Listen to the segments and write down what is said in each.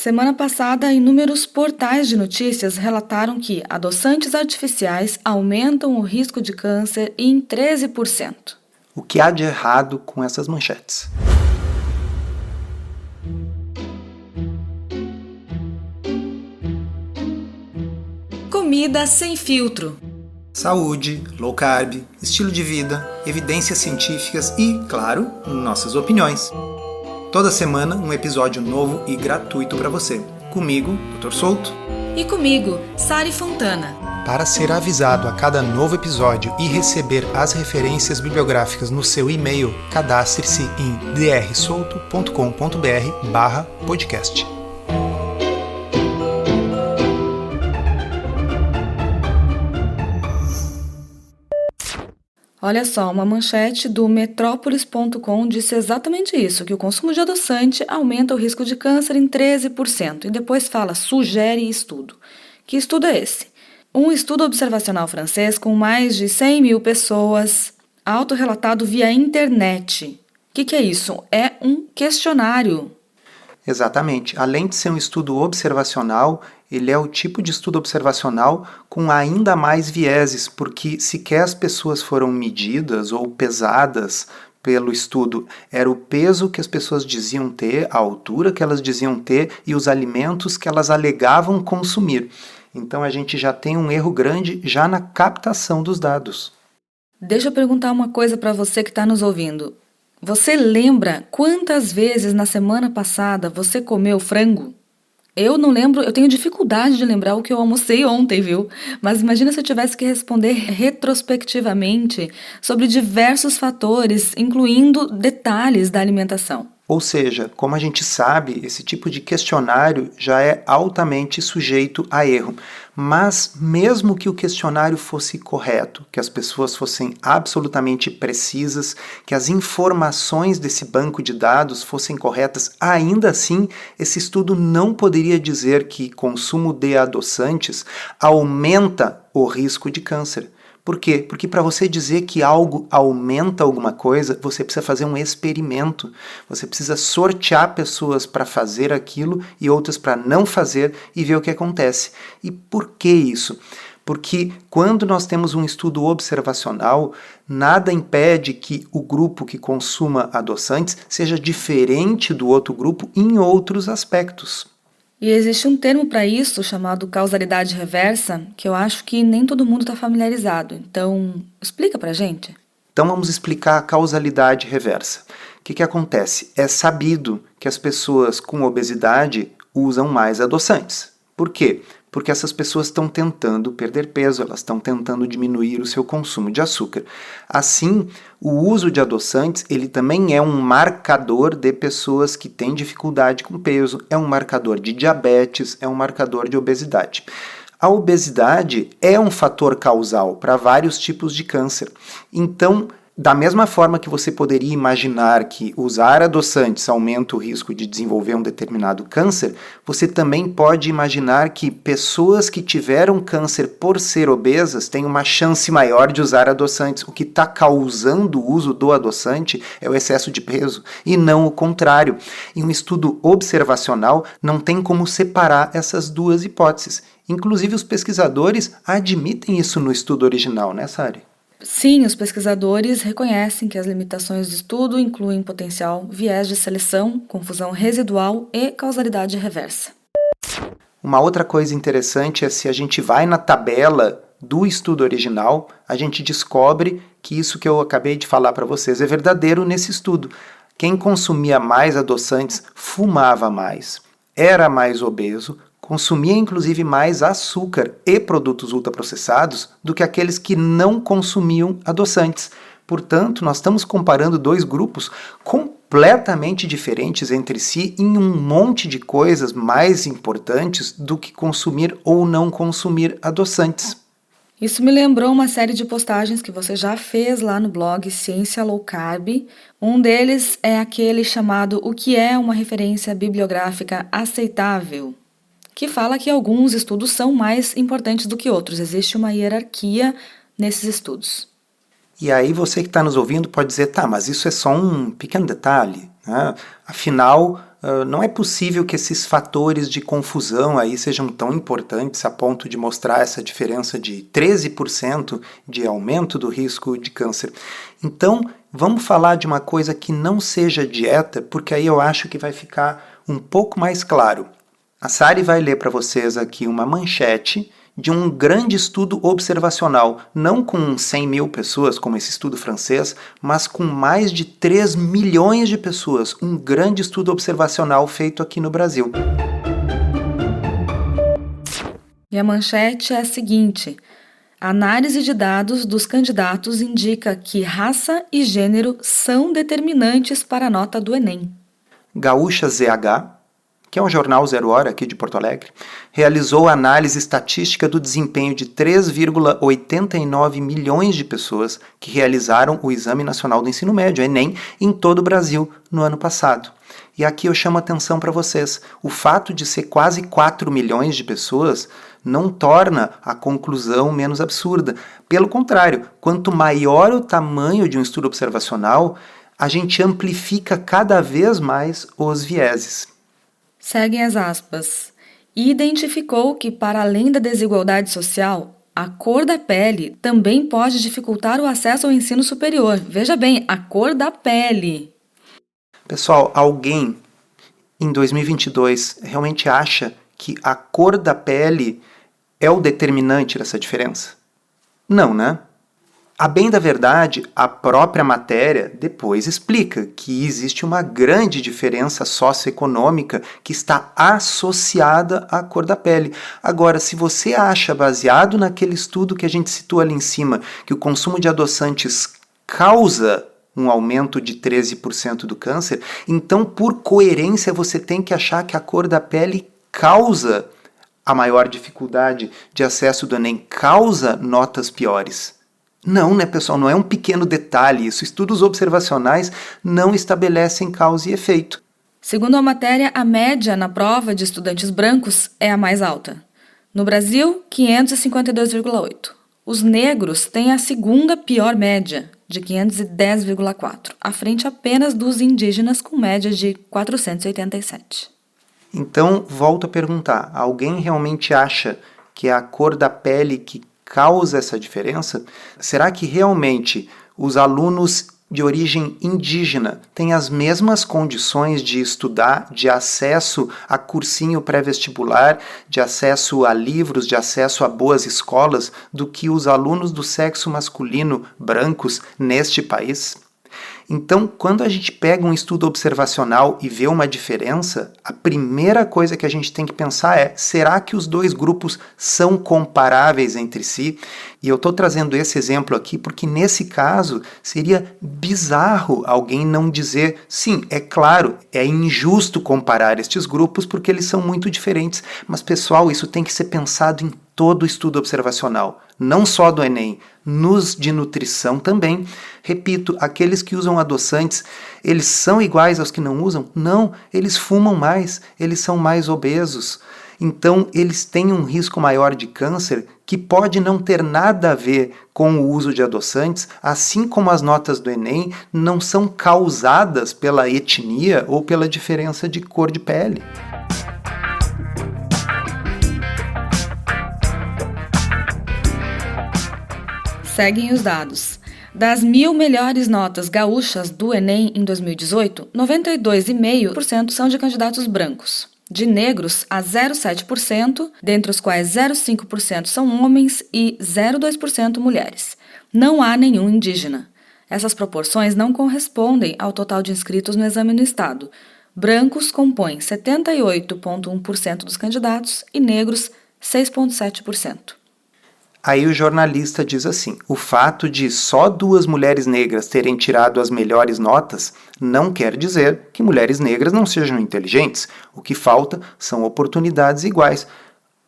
Semana passada, inúmeros portais de notícias relataram que adoçantes artificiais aumentam o risco de câncer em 13%. O que há de errado com essas manchetes? Comida sem filtro. Saúde, low carb, estilo de vida, evidências científicas e, claro, nossas opiniões. Toda semana um episódio novo e gratuito para você. Comigo, Dr. Souto. E comigo, Sari Fontana. Para ser avisado a cada novo episódio e receber as referências bibliográficas no seu e-mail, cadastre-se em drsolto.com.br/podcast. Olha só, uma manchete do Metrópolis.com disse exatamente isso, que o consumo de adoçante aumenta o risco de câncer em 13%. E depois fala, sugere estudo. Que estudo é esse? Um estudo observacional francês com mais de 100 mil pessoas, autorrelatado via internet. O que é isso? É um questionário. Exatamente. Além de ser um estudo observacional, ele é o tipo de estudo observacional com ainda mais vieses, porque sequer as pessoas foram medidas ou pesadas pelo estudo. Era o peso que as pessoas diziam ter, a altura que elas diziam ter e os alimentos que elas alegavam consumir. Então a gente já tem um erro grande já na captação dos dados. Deixa eu perguntar uma coisa para você que está nos ouvindo. Você lembra quantas vezes na semana passada você comeu frango? Eu não lembro, eu tenho dificuldade de lembrar o que eu almocei ontem, viu? Mas imagina se eu tivesse que responder retrospectivamente sobre diversos fatores, incluindo detalhes da alimentação. Ou seja, como a gente sabe, esse tipo de questionário já é altamente sujeito a erro. Mas mesmo que o questionário fosse correto, que as pessoas fossem absolutamente precisas, que as informações desse banco de dados fossem corretas, ainda assim, esse estudo não poderia dizer que consumo de adoçantes aumenta o risco de câncer. Por quê? Porque para você dizer que algo aumenta alguma coisa, você precisa fazer um experimento. Você precisa sortear pessoas para fazer aquilo e outras para não fazer e ver o que acontece. E por que isso? Porque quando nós temos um estudo observacional, nada impede que o grupo que consuma adoçantes seja diferente do outro grupo em outros aspectos. E existe um termo para isso chamado causalidade reversa, que eu acho que nem todo mundo está familiarizado. Então, explica para a gente. Então vamos explicar a causalidade reversa. O que acontece? É sabido que as pessoas com obesidade usam mais adoçantes. Por quê? Porque essas pessoas estão tentando perder peso, elas estão tentando diminuir o seu consumo de açúcar. Assim, o uso de adoçantes, ele também é um marcador de pessoas que têm dificuldade com peso, é um marcador de diabetes, é um marcador de obesidade. A obesidade é um fator causal para vários tipos de câncer. Então, da mesma forma que você poderia imaginar que usar adoçantes aumenta o risco de desenvolver um determinado câncer, você também pode imaginar que pessoas que tiveram câncer por ser obesas têm uma chance maior de usar adoçantes. O que está causando o uso do adoçante é o excesso de peso e não o contrário. Em um estudo observacional, não tem como separar essas duas hipóteses. Inclusive, os pesquisadores admitem isso no estudo original, né, Sari? Sim, os pesquisadores reconhecem que as limitações do estudo incluem potencial viés de seleção, confusão residual e causalidade reversa. Uma outra coisa interessante é se a gente vai na tabela do estudo original, a gente descobre que isso que eu acabei de falar para vocês é verdadeiro nesse estudo. Quem consumia mais adoçantes fumava mais, era mais obeso, consumia inclusive mais açúcar e produtos ultraprocessados do que aqueles que não consumiam adoçantes. Portanto, nós estamos comparando dois grupos completamente diferentes entre si em um monte de coisas mais importantes do que consumir ou não consumir adoçantes. Isso me lembrou uma série de postagens que você já fez lá no blog Ciência Low Carb. Um deles é aquele chamado O que é uma referência bibliográfica aceitável, que fala que alguns estudos são mais importantes do que outros. Existe uma hierarquia nesses estudos. E aí você que está nos ouvindo pode dizer, tá, mas isso é só um pequeno detalhe, né? Afinal, não é possível que esses fatores de confusão aí sejam tão importantes a ponto de mostrar essa diferença de 13% de aumento do risco de câncer. Então, vamos falar de uma coisa que não seja dieta, porque aí eu acho que vai ficar um pouco mais claro. A Sari vai ler para vocês aqui uma manchete de um grande estudo observacional, não com 100 mil pessoas, como esse estudo francês, mas com mais de 3 milhões de pessoas, um grande estudo observacional feito aqui no Brasil. E a manchete é a seguinte: a análise de dados dos candidatos indica que raça e gênero são determinantes para a nota do Enem. Gaúcha ZH, que é um jornal Zero Hora aqui de Porto Alegre, realizou a análise estatística do desempenho de 3,89 milhões de pessoas que realizaram o Exame Nacional do Ensino Médio, Enem, em todo o Brasil no ano passado. E aqui eu chamo a atenção para vocês. O fato de ser quase 4 milhões de pessoas não torna a conclusão menos absurda. Pelo contrário, quanto maior o tamanho de um estudo observacional, a gente amplifica cada vez mais os vieses. Seguem as aspas. E identificou que, para além da desigualdade social, a cor da pele também pode dificultar o acesso ao ensino superior. Veja bem, a cor da pele. Pessoal, alguém em 2022 realmente acha que a cor da pele é o determinante dessa diferença? Não, né? A bem da verdade, a própria matéria depois explica que existe uma grande diferença socioeconômica que está associada à cor da pele. Agora, se você acha, baseado naquele estudo que a gente citou ali em cima, que o consumo de adoçantes causa um aumento de 13% do câncer, então, por coerência, você tem que achar que a cor da pele causa a maior dificuldade de acesso do Enem, causa notas piores. Não, né, pessoal? Não é um pequeno detalhe isso. Estudos observacionais não estabelecem causa e efeito. Segundo a matéria, a média na prova de estudantes brancos é a mais alta. No Brasil, 552,8. Os negros têm a segunda pior média, de 510,4, à frente apenas dos indígenas, com média de 487. Então, volto a perguntar, alguém realmente acha que é a cor da pele que causa essa diferença? Será que realmente os alunos de origem indígena têm as mesmas condições de estudar, de acesso a cursinho pré-vestibular, de acesso a livros, de acesso a boas escolas, do que os alunos do sexo masculino brancos neste país? Então, quando a gente pega um estudo observacional e vê uma diferença, a primeira coisa que a gente tem que pensar é: será que os dois grupos são comparáveis entre si? E eu estou trazendo esse exemplo aqui porque, nesse caso, seria bizarro alguém não dizer: sim, é claro, é injusto comparar estes grupos porque eles são muito diferentes. Mas, pessoal, isso tem que ser pensado em todo estudo observacional, não só do Enem, nos de nutrição também. Repito, aqueles que usam adoçantes, eles são iguais aos que não usam? Não, eles fumam mais, eles são mais obesos. Então, eles têm um risco maior de câncer que pode não ter nada a ver com o uso de adoçantes, assim como as notas do Enem não são causadas pela etnia ou pela diferença de cor de pele. Seguem os dados. Das 1.000 melhores notas gaúchas do Enem em 2018, 92,5% são de candidatos brancos. De negros, a 0,7%, dentre os quais 0,5% são homens e 0,2% mulheres. Não há nenhum indígena. Essas proporções não correspondem ao total de inscritos no exame no estado. Brancos compõem 78,1% dos candidatos e negros 6,7%. Aí o jornalista diz assim: o fato de só 2 mulheres negras terem tirado as melhores notas não quer dizer que mulheres negras não sejam inteligentes. O que falta são oportunidades iguais.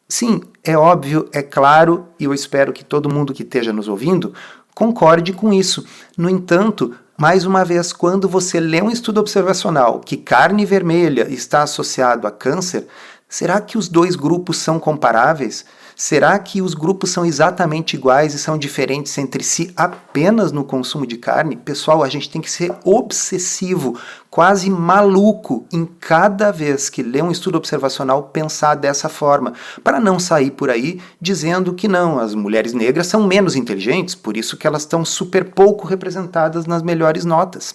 Sim, é óbvio, é claro, e eu espero que todo mundo que esteja nos ouvindo concorde com isso. No entanto, mais uma vez, quando você lê um estudo observacional que carne vermelha está associado a câncer, Será que os dois grupos são comparáveis? Será que os grupos são exatamente iguais e são diferentes entre si apenas no consumo de carne? Pessoal, a gente tem que ser obsessivo, quase maluco, em cada vez que lê um estudo observacional pensar dessa forma, para não sair por aí dizendo que não, as mulheres negras são menos inteligentes, por isso que elas estão super pouco representadas nas melhores notas.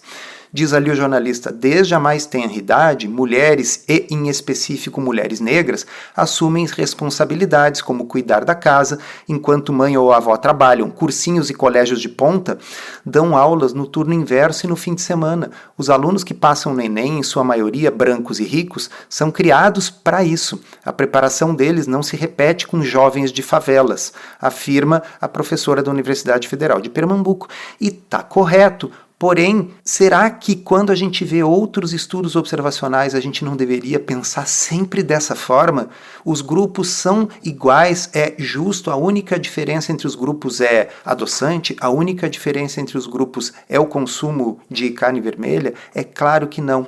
Diz ali o jornalista, desde a mais tenra idade, mulheres e, em específico, mulheres negras, assumem responsabilidades como cuidar da casa, enquanto mãe ou avó trabalham. Cursinhos e colégios de ponta dão aulas no turno inverso e no fim de semana. Os alunos que passam no Enem, em sua maioria brancos e ricos, são criados para isso. A preparação deles não se repete com jovens de favelas, afirma a professora da Universidade Federal de Pernambuco. E tá correto. Porém, será que quando a gente vê outros estudos observacionais a gente não deveria pensar sempre dessa forma? Os grupos são iguais, é justo, a única diferença entre os grupos é adoçante, a única diferença entre os grupos é o consumo de carne vermelha? É claro que não.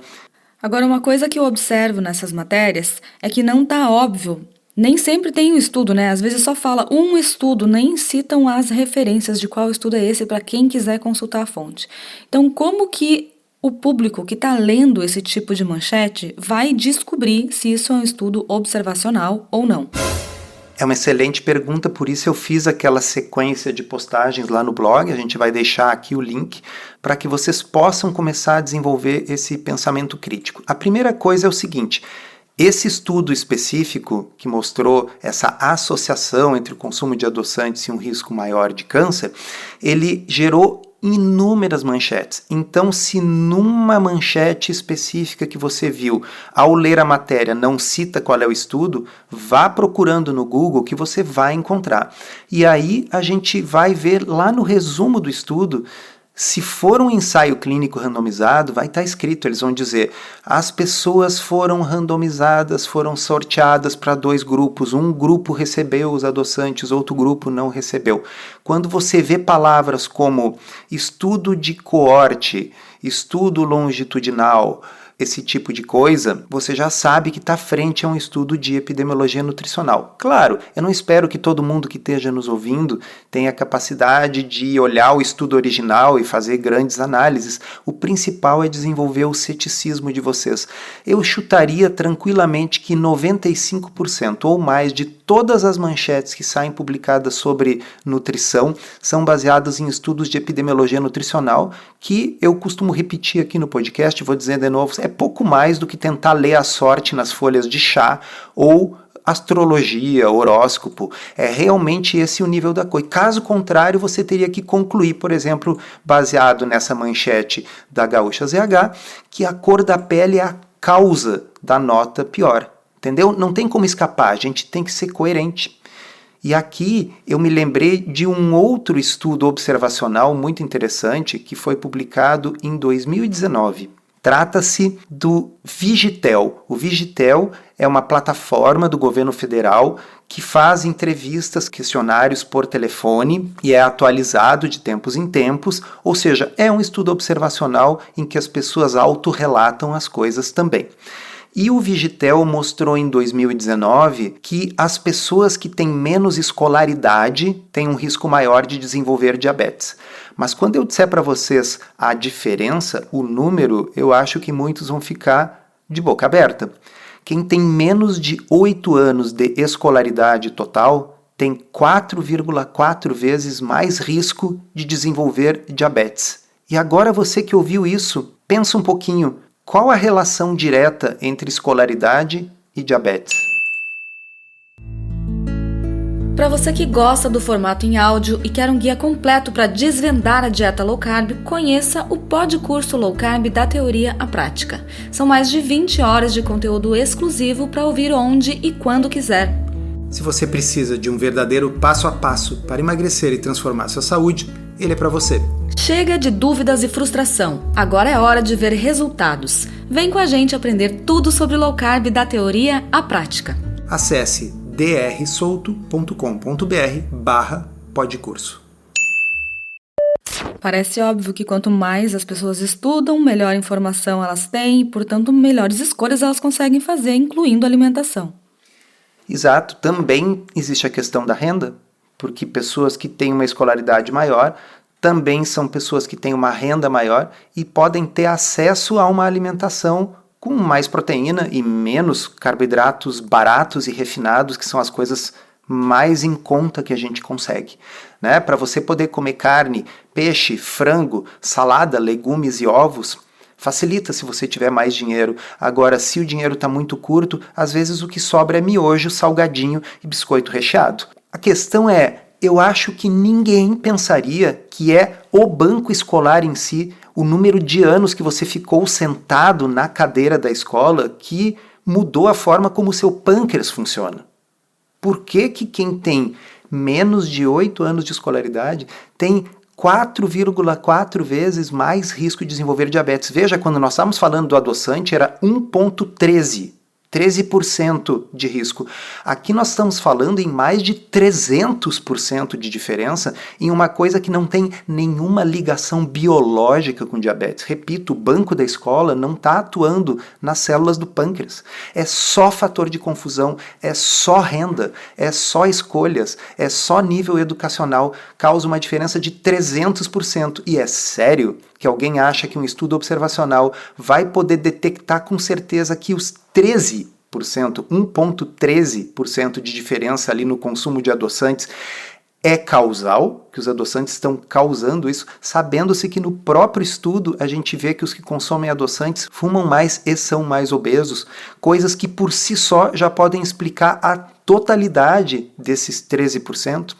Agora, uma coisa que eu observo nessas matérias é que não está óbvio. Nem sempre tem um estudo, né? Às vezes só fala um estudo, nem citam as referências de qual estudo é esse para quem quiser consultar a fonte. Então, como que o público que está lendo esse tipo de manchete vai descobrir se isso é um estudo observacional ou não? É uma excelente pergunta, por isso eu fiz aquela sequência de postagens lá no blog, a gente vai deixar aqui o link para que vocês possam começar a desenvolver esse pensamento crítico. A primeira coisa é o seguinte: esse estudo específico que mostrou essa associação entre o consumo de adoçantes e um risco maior de câncer, ele gerou inúmeras manchetes. Então, se numa manchete específica que você viu, ao ler a matéria, não cita qual é o estudo, vá procurando no Google que você vai encontrar. E aí a gente vai ver lá no resumo do estudo. Se for um ensaio clínico randomizado, vai estar escrito, eles vão dizer, as pessoas foram randomizadas, foram sorteadas para 2 grupos, um grupo recebeu os adoçantes, outro grupo não recebeu. Quando você vê palavras como estudo de coorte, estudo longitudinal, esse tipo de coisa, você já sabe que está frente a um estudo de epidemiologia nutricional. Claro, eu não espero que todo mundo que esteja nos ouvindo tenha a capacidade de olhar o estudo original e fazer grandes análises. O principal é desenvolver o ceticismo de vocês. Eu chutaria tranquilamente que 95% ou mais de todas as manchetes que saem publicadas sobre nutrição são baseadas em estudos de epidemiologia nutricional, que eu costumo repetir aqui no podcast, vou dizer de novo, é pouco mais do que tentar ler a sorte nas folhas de chá ou astrologia, horóscopo. É realmente esse o nível da coisa. Caso contrário, você teria que concluir, por exemplo, baseado nessa manchete da Gaúcha ZH, que a cor da pele é a causa da nota pior. Entendeu? Não tem como escapar, a gente tem que ser coerente. E aqui eu me lembrei de um outro estudo observacional muito interessante que foi publicado em 2019. Trata-se do Vigitel. O Vigitel é uma plataforma do governo federal que faz entrevistas, questionários por telefone e é atualizado de tempos em tempos, ou seja, é um estudo observacional em que as pessoas autorrelatam as coisas também. E o Vigitel mostrou em 2019 que as pessoas que têm menos escolaridade têm um risco maior de desenvolver diabetes. Mas quando eu disser para vocês a diferença, o número, eu acho que muitos vão ficar de boca aberta. Quem tem menos de 8 anos de escolaridade total tem 4,4 vezes mais risco de desenvolver diabetes. E agora você que ouviu isso, pensa um pouquinho. Qual a relação direta entre escolaridade e diabetes? Para você que gosta do formato em áudio e quer um guia completo para desvendar a dieta low carb, conheça o Podcurso Low Carb da Teoria à Prática. São mais de 20 horas de conteúdo exclusivo para ouvir onde e quando quiser. Se você precisa de um verdadeiro passo a passo para emagrecer e transformar sua saúde, ele é para você. Chega de dúvidas e frustração. Agora é hora de ver resultados. Vem com a gente aprender tudo sobre low carb da teoria à prática. Acesse drsolto.com.br/podcurso. Parece óbvio que quanto mais as pessoas estudam, melhor informação elas têm e, portanto, melhores escolhas elas conseguem fazer, incluindo alimentação. Exato, também existe a questão da renda, porque pessoas que têm uma escolaridade maior também são pessoas que têm uma renda maior e podem ter acesso a uma alimentação com mais proteína e menos carboidratos baratos e refinados, que são as coisas mais em conta que a gente consegue, né? Para você poder comer carne, peixe, frango, salada, legumes e ovos, facilita se você tiver mais dinheiro. Agora, se o dinheiro está muito curto, às vezes o que sobra é miojo, salgadinho e biscoito recheado. A questão é, eu acho que ninguém pensaria que é o banco escolar em si, o número de anos que você ficou sentado na cadeira da escola, que mudou a forma como o seu pâncreas funciona. Por que quem tem menos de 8 anos de escolaridade tem 4,4 vezes mais risco de desenvolver diabetes? Veja, quando nós estávamos falando do adoçante, era 1,13%. 13% de risco. Aqui nós estamos falando em mais de 300% de diferença em uma coisa que não tem nenhuma ligação biológica com diabetes. Repito, o banco da escola não está atuando nas células do pâncreas. É só fator de confusão, é só renda, é só escolhas, é só nível educacional. Causa uma diferença de 300%. E é sério que alguém acha que um estudo observacional vai poder detectar com certeza que os 1,13% de diferença ali no consumo de adoçantes é causal, que os adoçantes estão causando isso, sabendo-se que no próprio estudo a gente vê que os que consomem adoçantes fumam mais e são mais obesos, coisas que por si só já podem explicar a totalidade desses 13%.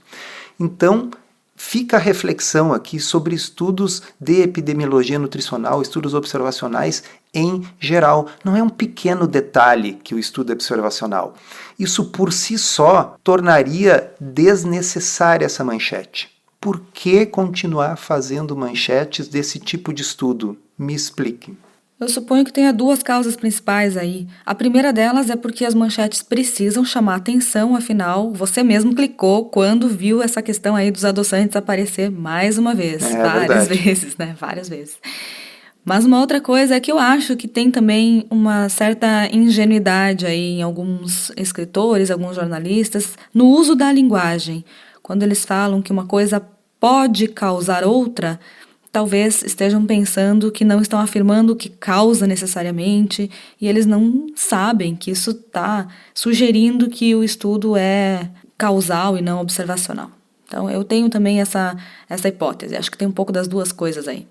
Então, fica a reflexão aqui sobre estudos de epidemiologia nutricional, estudos observacionais em geral. Não é um pequeno detalhe que o estudo é observacional. Isso por si só tornaria desnecessária essa manchete. Por que continuar fazendo manchetes desse tipo de estudo? Me explique. Eu suponho que tenha duas causas principais aí. A primeira delas é porque as manchetes precisam chamar atenção, afinal, você mesmo clicou quando viu essa questão aí dos adoçantes aparecer mais uma vez. Várias vezes, né? Várias vezes. Mas uma outra coisa é que eu acho que tem também uma certa ingenuidade aí em alguns escritores, alguns jornalistas, no uso da linguagem. Quando eles falam que uma coisa pode causar outra, talvez estejam pensando que não estão afirmando o que causa necessariamente, e eles não sabem que isso está sugerindo que o estudo é causal e não observacional. Então, eu tenho também essa hipótese. Acho que tem um pouco das duas coisas aí.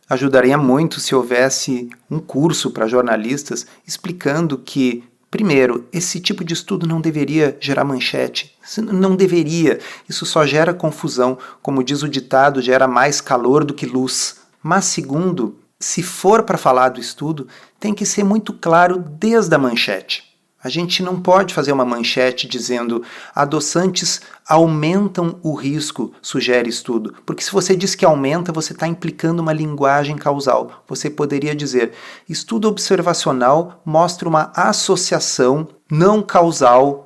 Ajudaria muito se houvesse um curso para jornalistas explicando que, primeiro, esse tipo de estudo não deveria gerar manchete. Não deveria. Isso só gera confusão. Como diz o ditado, gera mais calor do que luz. Mas, segundo, se for para falar do estudo, tem que ser muito claro desde a manchete. A gente não pode fazer uma manchete dizendo adoçantes aumentam o risco, sugere estudo. Porque se você diz que aumenta, você está implicando uma linguagem causal. Você poderia dizer, estudo observacional mostra uma associação não causal,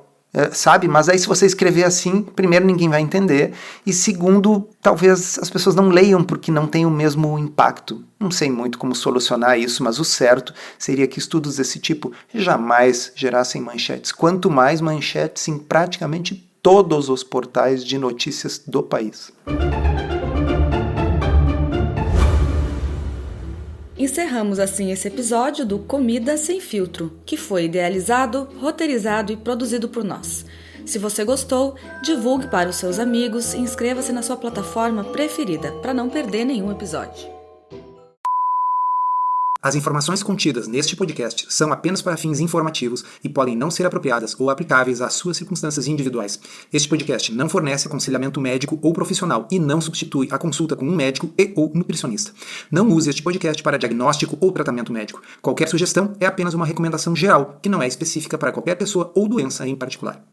sabe? Mas aí se você escrever assim, primeiro ninguém vai entender, e segundo, talvez as pessoas não leiam porque não tem o mesmo impacto. Não sei muito como solucionar isso, mas o certo seria que estudos desse tipo jamais gerassem manchetes. Quanto mais manchetes em praticamente todos os portais de notícias do país. Encerramos assim esse episódio do Comida Sem Filtro, que foi idealizado, roteirizado e produzido por nós. Se você gostou, divulgue para os seus amigos e inscreva-se na sua plataforma preferida para não perder nenhum episódio. As informações contidas neste podcast são apenas para fins informativos e podem não ser apropriadas ou aplicáveis às suas circunstâncias individuais. Este podcast não fornece aconselhamento médico ou profissional e não substitui a consulta com um médico e ou nutricionista. Não use este podcast para diagnóstico ou tratamento médico. Qualquer sugestão é apenas uma recomendação geral, que não é específica para qualquer pessoa ou doença em particular.